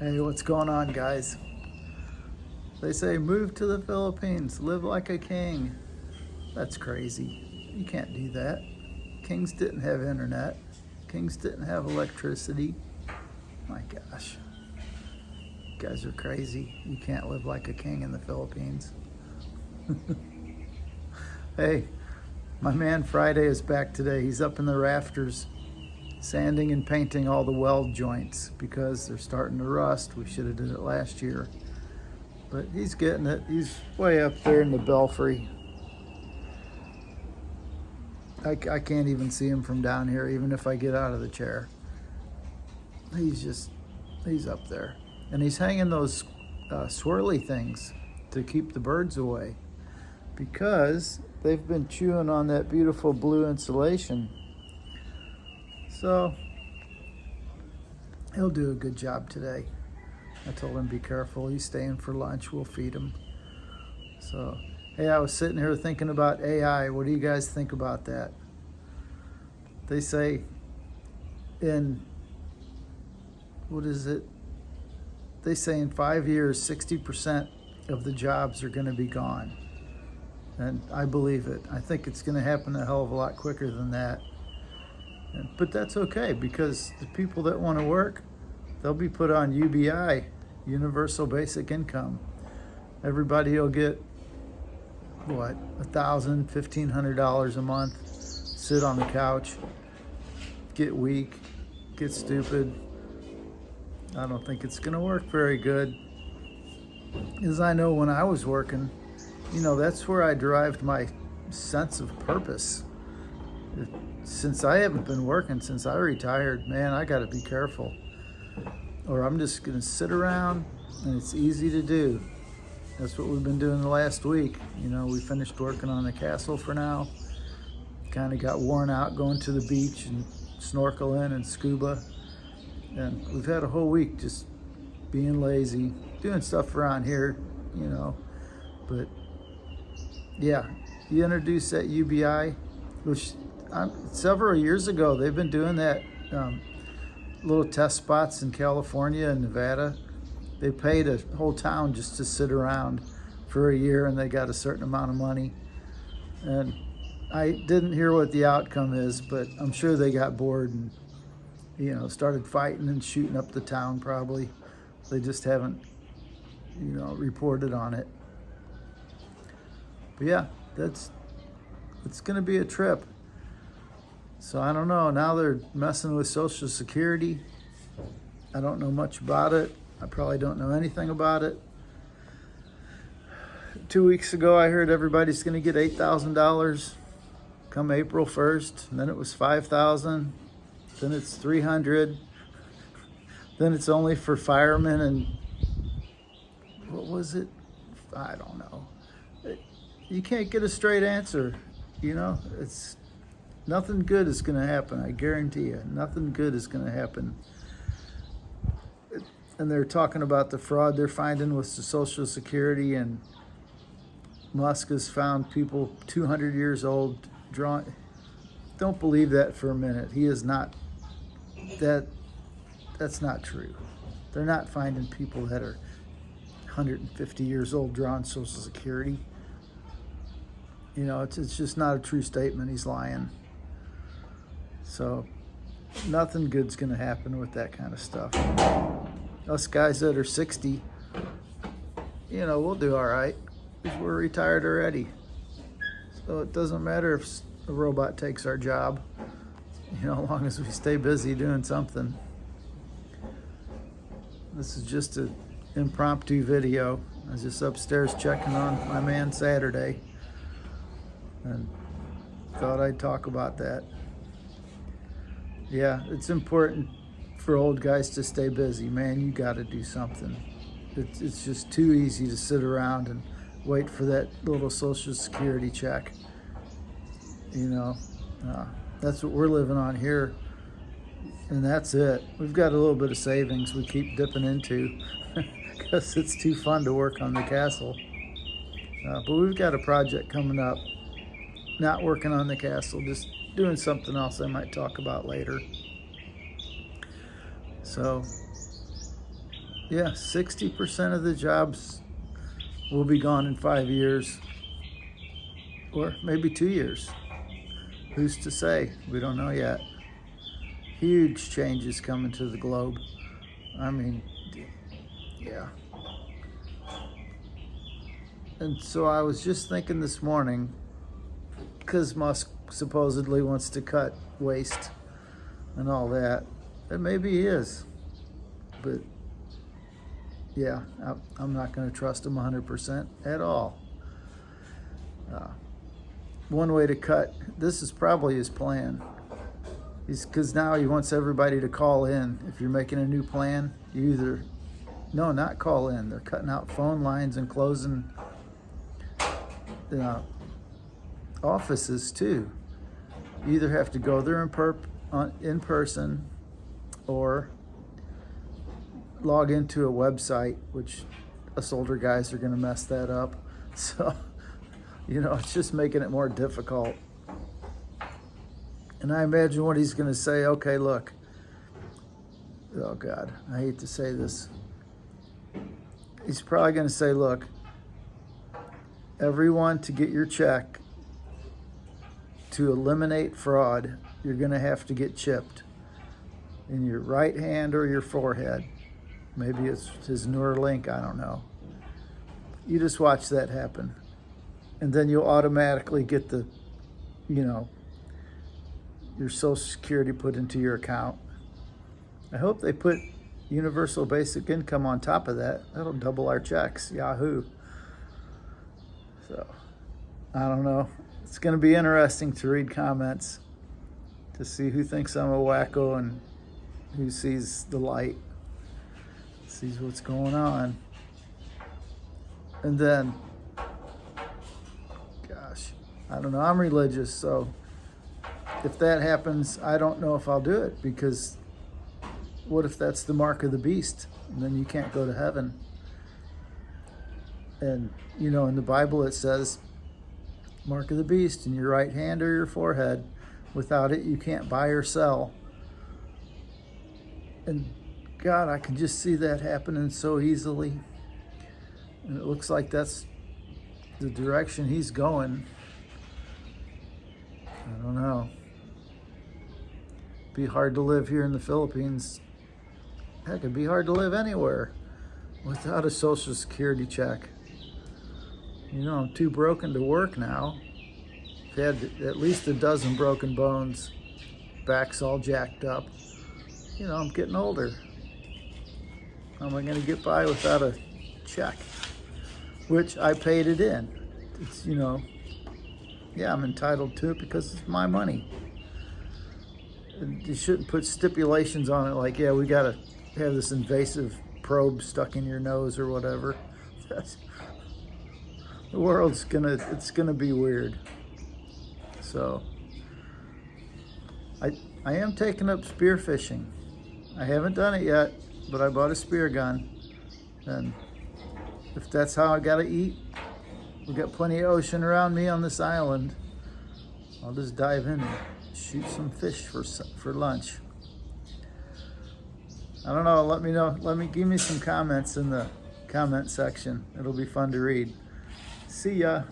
Hey, what's going on, guys? They say move to the Philippines, live like a king. That's crazy. You can't do that. Kings didn't have internet. Kings didn't have electricity. My gosh. You guys are crazy. You can't live like a king in the Philippines. Hey, my man Friday is back today. He's up in the rafters, sanding and painting all the weld joints because they're starting to rust. We should have did it last year. But he's getting it. He's way up there in the belfry. I can't even see him from down here, even if I get out of the chair. He's up there. And he's hanging those swirly things to keep the birds away because they've been chewing on that beautiful blue insulation. So he'll do a good job today. I told him be careful. He's staying for lunch. We'll feed him. So, hey, I was sitting here thinking about AI. What do you guys think about that? They say They say in 5 years, 60% of the jobs are going to be gone. And I believe it. I think it's going to happen a hell of a lot quicker than that. But that's okay, because the people that want to work, they'll be put on UBI, Universal Basic Income. Everybody will get, what, $1,000, $1,500 a month, sit on the couch, get weak, get stupid. I don't think it's going to work very good. As I know when I was working, that's where I derived my sense of purpose. Since I haven't been working since I retired, man, I got to be careful. Or I'm just going to sit around, and it's easy to do. That's what we've been doing the last week. We finished working on the castle for now. Kind of got worn out going to the beach and snorkeling and scuba. And we've had a whole week just being lazy, doing stuff around here, But, yeah, you introduce that UBI, which several years ago, they've been doing that little test spots in California and Nevada. They paid a whole town just to sit around for a year, and they got a certain amount of money. And I didn't hear what the outcome is, but I'm sure they got bored and, started fighting and shooting up the town probably. They just haven't, reported on it. But yeah, it's going to be a trip. So I don't know. Now they're messing with Social Security. I don't know much about it. I probably don't know anything about it. 2 weeks ago, I heard everybody's going to get $8,000 come April 1st. And then it was $5,000. Then it's $300. Then it's only for firemen and what was it? I don't know. You can't get a straight answer. It's nothing good is going to happen. I guarantee you, nothing good is going to happen. And they're talking about the fraud they're finding with the Social Security, and Musk has found people 200 years old drawn. Don't believe that for a minute. He is not. That's not true. They're not finding people that are 150 years old drawing Social Security. It's just not a true statement. He's lying. So nothing good's going to happen with that kind of stuff. Us guys that are 60, we'll do all right because we're retired already. So it doesn't matter if a robot takes our job, as long as we stay busy doing something. This is just an impromptu video. I was just upstairs checking on my man Saturday and thought I'd talk about that. Yeah, it's important for old guys to stay busy. Man, you got to do something. It's just too easy to sit around and wait for that little Social Security check. That's what we're living on here, and that's it. We've got a little bit of savings we keep dipping into because it's too fun to work on the castle. But we've got a project coming up, not working on the castle, just doing something else I might talk about later. So Yeah, 60% of the jobs will be gone in 5 years, or maybe 2 years. Who's to say? We don't know yet. Huge changes coming to the globe. I mean, yeah. And so I was just thinking this morning, because Musk supposedly wants to cut waste and all that, and maybe he is. But yeah, I'm not going to trust him 100% at all. One way to cut, this is probably his plan. Because now he wants everybody to call in. If you're making a new plan, you either, no, not call in. They're cutting out phone lines and closing offices too. You either have to go there in person or log into a website, which us older guys are going to mess that up. So, it's just making it more difficult. And I imagine what he's going to say, okay, look, oh God, I hate to say this. He's probably going to say, look, everyone, to get your check, to eliminate fraud, you're going to have to get chipped in your right hand or your forehead. Maybe it's his Neuralink, I don't know. You just watch that happen. And then you'll automatically get the, your Social Security put into your account. I hope they put universal basic income on top of that. That'll double our checks. Yahoo. So, I don't know. It's going to be interesting to read comments to see who thinks I'm a wacko and who sees the light, sees what's going on. And then, gosh, I don't know. I'm religious, so if that happens, I don't know if I'll do it, because what if that's the mark of the beast? And then you can't go to heaven. And, in the Bible it says, mark of the beast in your right hand or your forehead. Without it, you can't buy or sell. And God, I can just see that happening so easily. And it looks like that's the direction he's going. I don't know. Be hard to live here in the Philippines. Heck, it'd be hard to live anywhere without a Social Security check. I'm too broken to work now. I've had at least a dozen broken bones. Back's all jacked up. I'm getting older. How am I going to get by without a check? Which I paid it in. It's, yeah, I'm entitled to it because it's my money. You shouldn't put stipulations on it like, yeah, we got to have this invasive probe stuck in your nose or whatever. The world's it's gonna be weird. So I am taking up spear fishing. I haven't done it yet, but I bought a spear gun. And if that's how I gotta eat, we got plenty of ocean around me on this island. I'll just dive in and shoot some fish for lunch. I don't know. Let me know. Give me some comments in the comment section. It'll be fun to read. See ya.